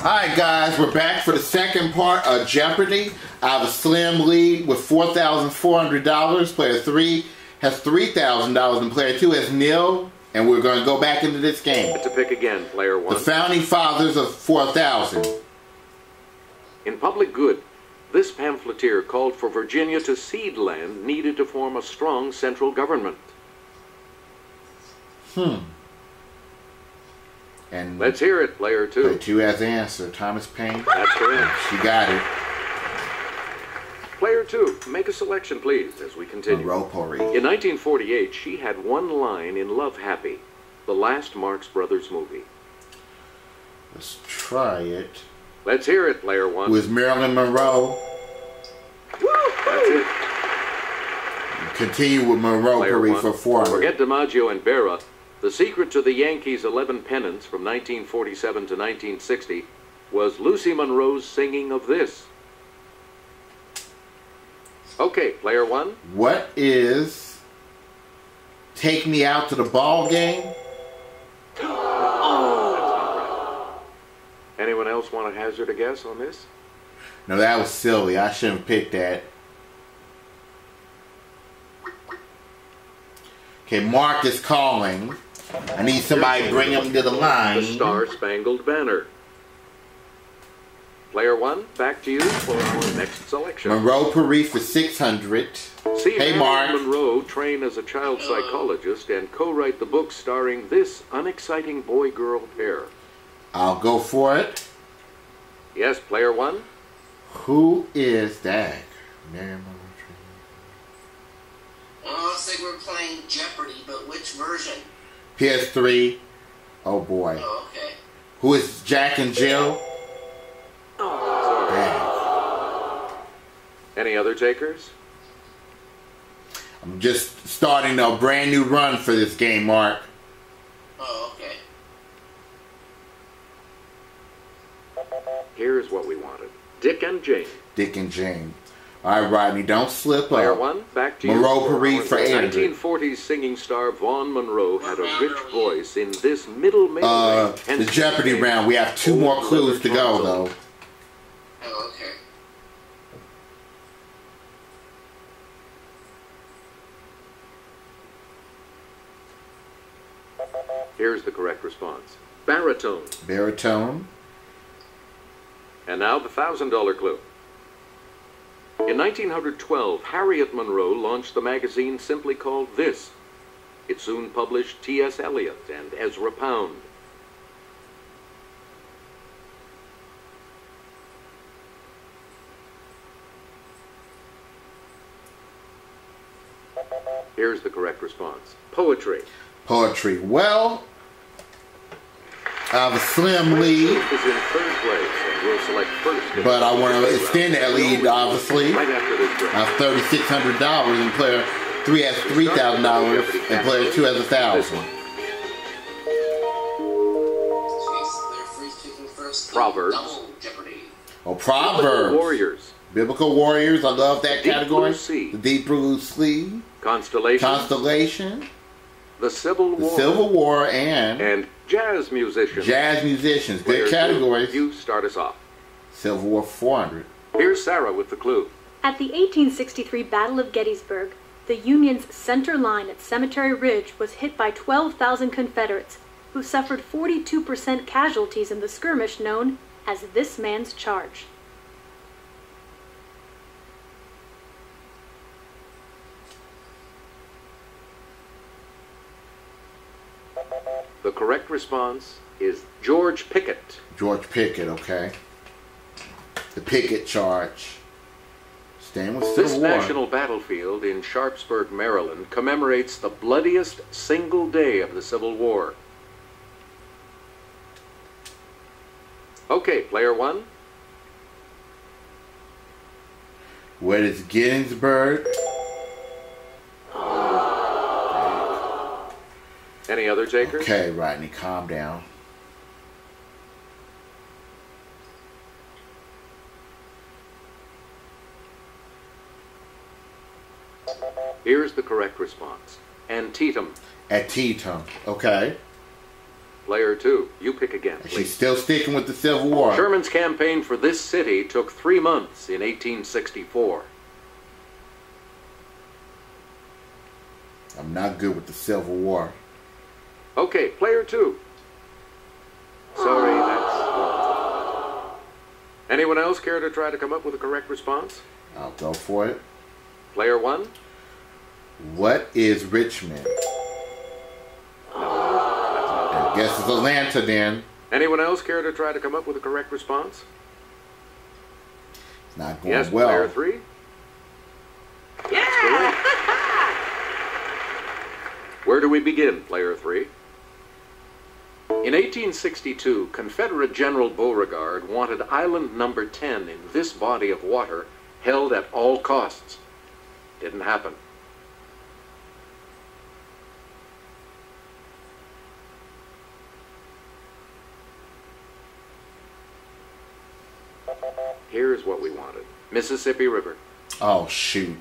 Alright guys, we're back for the second part of Jeopardy! I have a slim lead with $4,400. Player 3 has $3,000 and player 2 has nil. And we're going to go back into this game. To pick again, player 1. The founding fathers of 4,000. In public good, this pamphleteer called for Virginia to cede land needed to form a strong central government. And let's hear it, player 2. Player 2 has the answer. Thomas Paine. That's correct. She got it. Player 2, make a selection, please, as we continue. Jeopardy. In 1948, she had one line in Love Happy, the last Marx Brothers movie. Let's try it. Let's hear it, player 1. With Marilyn Monroe. That's it. Continue with Monroe Paris for 400. Forget DiMaggio and Berra. The secret to the Yankees' 11 pennants from 1947 to 1960 was Lucy Monroe's singing of this. Okay, player 1. What is Take Me Out to the Ball Game? Oh, that's not right. Anyone else want to hazard a guess on this? No, that was silly. I shouldn't have picked that. Okay, Mark is calling. I need somebody to bring him to the line. The Star-Spangled Banner. Player 1, back to you for our next selection. Monroe Paris for 600. See hey, Mark. Monroe train as a child psychologist and co-write the book starring this unexciting boy-girl pair. I'll go for it. Yes, player 1. Who is that? Well, looks like we're playing Jeopardy, but which version? PS3. Oh boy. Oh, okay. Who is Jack and Jill? Oh, sorry. Any other takers? I'm just starting a brand new run for this game, Mark. Oh, okay. Here's what we wanted. Dick and Jane. Dick and Jane. All right, Rodney, don't slip Player up. 1, back to you. Monroe Paris for 800. 1940s singing star Vaughn Monroe had a rich voice in this middle range. The Jeopardy round. We have 2 more clues to go, though. Oh, okay. Here's the correct response. Baritone. Baritone. And now the $1,000 clue. In 1912, Harriet Monroe launched the magazine simply called This. It soon published T.S. Eliot and Ezra Pound. Here's the correct response. Poetry. Poetry. Well, I have a slim lead. Is in third place, and we'll select first. But I want to extend that lead, obviously. Right after this break. I have $3,600, and player 3 has $3,000, and player 2 has $1,000. Proverbs. Oh, Proverbs. Warriors. Biblical Warriors. I love that Deep category. Blue Sea. The Deep Blue Sea. Constellation. Constellation. The Civil The War. Civil War and jazz musicians. jazz musicians. Good Players, categories. You start us off. Civil War 400. Here's Sarah with the clue. At the 1863 Battle of Gettysburg, the Union's center line at Cemetery Ridge was hit by 12,000 Confederates, who suffered 42% casualties in the skirmish known as This Man's Charge. The correct response is George Pickett. George Pickett, okay. The Pickett Charge. Staying with This Civil War. national battlefield in Sharpsburg, Maryland, commemorates the bloodiest single day of the Civil War. Okay, player 1. Where is Gettysburg? Any other takers? Okay, Rodney, calm down. Here's the correct response. Antietam. Antietam, okay. Player 2, you pick again, She's please. still sticking with the Civil War. Sherman's campaign for this city took 3 months in 1864. I'm not good with the Civil War. Okay, player 2. Sorry, that's wrong. Anyone else care to try to come up with a correct response? I'll go for it. Player 1? What is Richmond? I guess it's Atlanta then. Anyone else care to try to come up with a correct response? It's not going Yes, well. player 3? Yeah! Where do we begin, player 3? In 1862, Confederate General Beauregard wanted Island Number 10 in this body of water held at all costs. Didn't happen. Here's what we wanted. Mississippi River. Oh, shoot.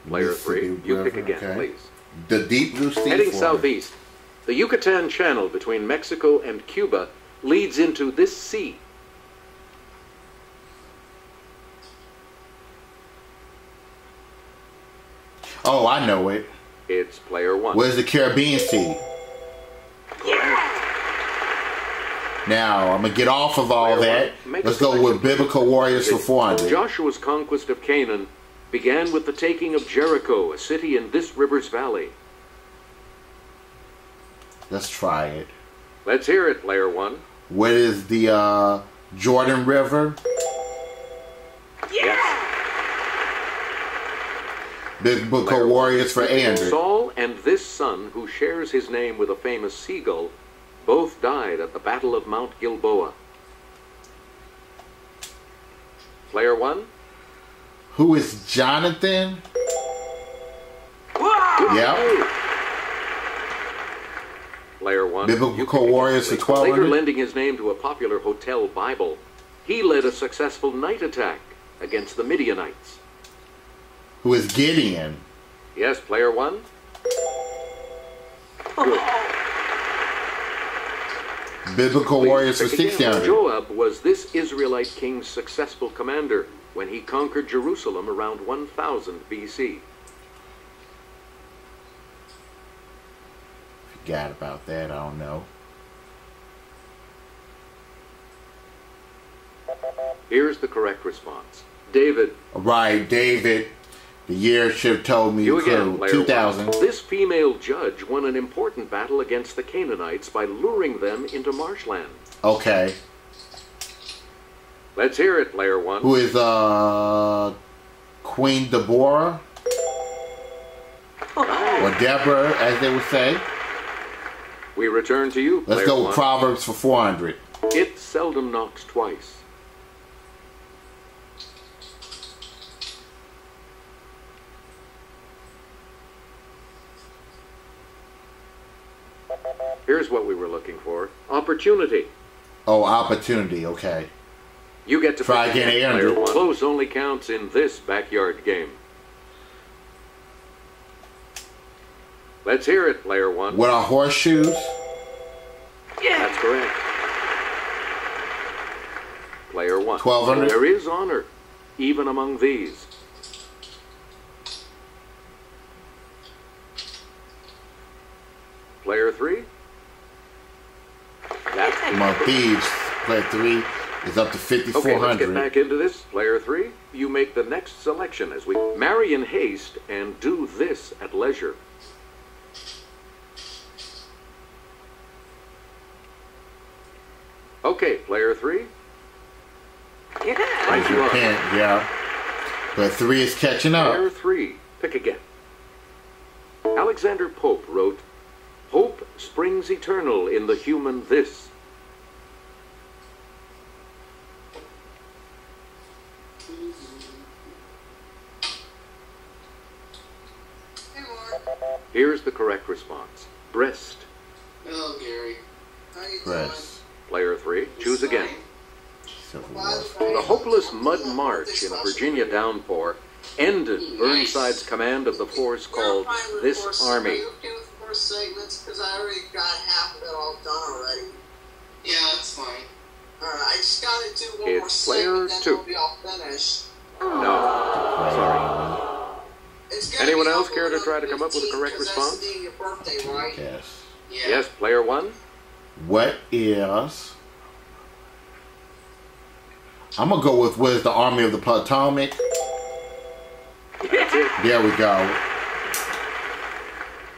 Player 3, Mississippi you pick River, again, okay. please. The Deep Blue Sea. Heading for me. southeast, the Yucatan Channel between Mexico and Cuba leads into this sea. Oh, I know it. It's player 1. Where's the Caribbean Sea? Now, I'm going to get off of all Player that. one, make a Let's go with selection. Biblical Warriors for 400. Joshua's conquest of Canaan began with the taking of Jericho, a city in this river's valley. Let's try it. Let's hear it, player 1. What is the Jordan River? Yes. Biblical Player Warriors for 800. Saul and this son, who shares his name with a famous seagull, both died at the Battle of Mount Gilboa. Player 1. Who is Jonathan? Good Yep. play. Player 1. Biblical you pick Warriors again, for please. Later 1200. lending his name to a popular hotel Bible, he led a successful night attack against the Midianites. Who is Gideon? Yes, player 1. Good. Biblical Please Warriors for pick again. 600. Joab was this Israelite king's successful commander when he conquered Jerusalem around 1000 BC. Forgot about that. I don't know. Here's the correct response. David. Right, David. The year should have told me You the again, clue. player 2000. 1. This female judge won an important battle against the Canaanites by luring them into marshland. Okay. Let's hear it, player 1. Who is Queen Deborah? Or Deborah, as they would say. We return to you, Let's player go 1. with Proverbs for 400. It seldom knocks twice. Here's what we were looking for. Opportunity. Oh, opportunity. Okay. You get to Try pick again, player 800. 1. Close only counts in this backyard game. Let's hear it, player 1. What are horseshoes? That's correct. Player 1. 1200. There is honor, even among these. Player 3. That's Among thieves. Player 3 is up to Okay, let's get 5,400. back into this. Player 3, you make the next selection as we marry in haste and do this at leisure. Okay, player 3. Right you are. Repent, yeah. Player 3 is catching Player up. 3, pick again. Alexander Pope wrote, "Hope springs eternal in the human this." Here's the correct response. Breast. Oh, Gary. How you Press. Player 3, choose again. Civil War. The hopeless mud march in a Virginia downpour ended Burnside's command of the force called this Army. more segments because I already got half of it all done already. Yeah, that's fine. Alright, I just gotta do one more It's player segment, then 2. it'll be all finished. No. Sorry. It's gonna Anyone be else up care to on try to come up with a 15, correct 'cause response? That's the day of your birthday, right? Yes. Yeah. Yes, player 1. What is... I'm going to go with what is the Army of the Potomac? That's it. There we go.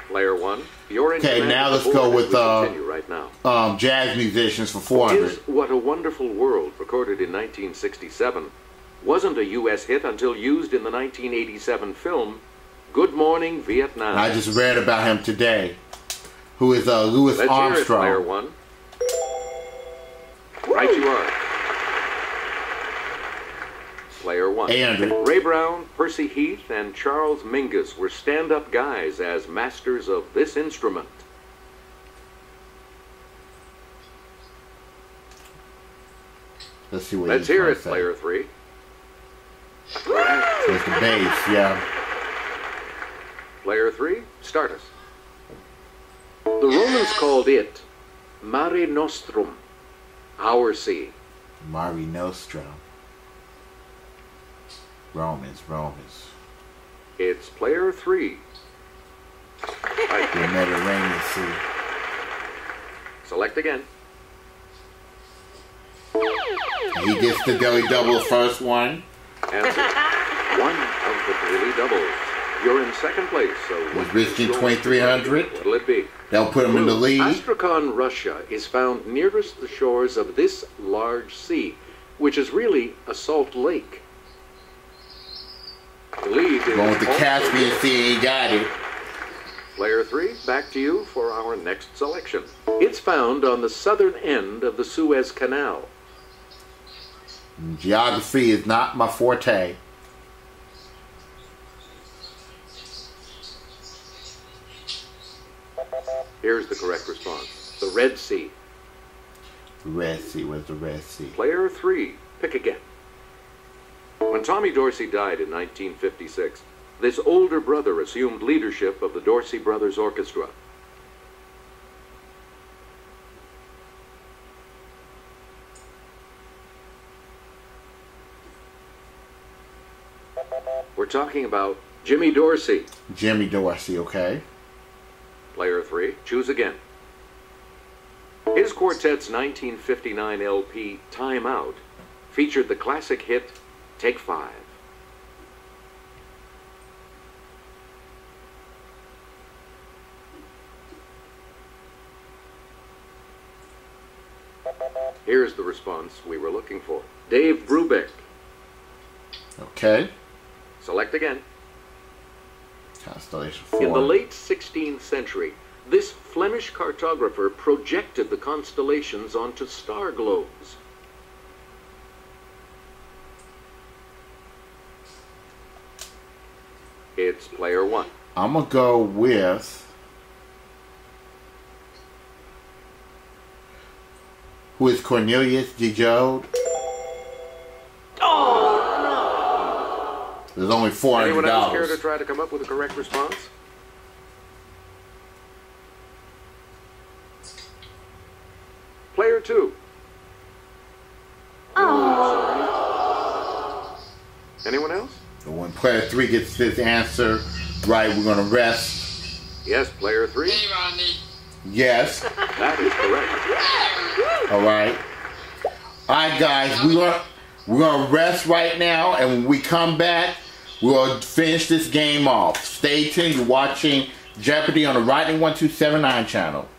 Player 1. You're in Okay, command now of the let's go board with, as we continue right now. Jazz musicians for Is 400. What a Wonderful World, recorded in 1967, wasn't a U.S. hit until used in the 1987 film Good Morning Vietnam. I just read about him today. Who is Louis Let's hear it, player Armstrong. 1. Right you are. Player 1. 800. Ray Brown, Percy Heath, and Charles Mingus were stand-up guys as masters of this instrument. Let's see what Let's he's hear gonna it, say. player 3. It's the bass, yeah. Player 3, start us. The Romans called it Mare Nostrum, our sea. Mari Nostrum. Romans. It's player 3. The Mediterranean Sea. Select again. He gets the Daily Double first one. Answer. One of the daily doubles. You're in second place, so Was what risking is your- 2,300. What'll it be? That'll put him in the lead. Astrakhan, Russia is found nearest the shores of this large sea, which is really a salt lake. The lead is Going with the also Caspian Sea, he got it. Player 3, back to you for our next selection. It's found on the southern end of the Suez Canal. Geography is not my forte. Here's the correct response. The Red Sea. The Red Sea was the Red Sea. Player 3, pick again. When Tommy Dorsey died in 1956, this older brother assumed leadership of the Dorsey Brothers Orchestra. We're talking about Jimmy Dorsey. Jimmy Dorsey, okay. Player 3, choose again. His quartet's 1959 LP, Time Out, featured the classic hit, Take 5. Here's the response we were looking for. Dave Brubeck. Okay. Select again. Constellation 4. In the late 16th century, this Flemish cartographer projected the constellations onto star globes. It's player 1. I'm going to go with... Who is Cornelius DeJode? There's only $400. Anyone else care to try to come up with a correct response? Player 2. Anyone else? When player 3 gets this answer right, we're going to rest. Yes, player 3. Hey, Rodney. Yes. That is correct. All right. All right, guys. We're gonna rest right now, and when we come back, we'll finish this game off. Stay tuned. You're watching Jeopardy on the Writing 1279 channel.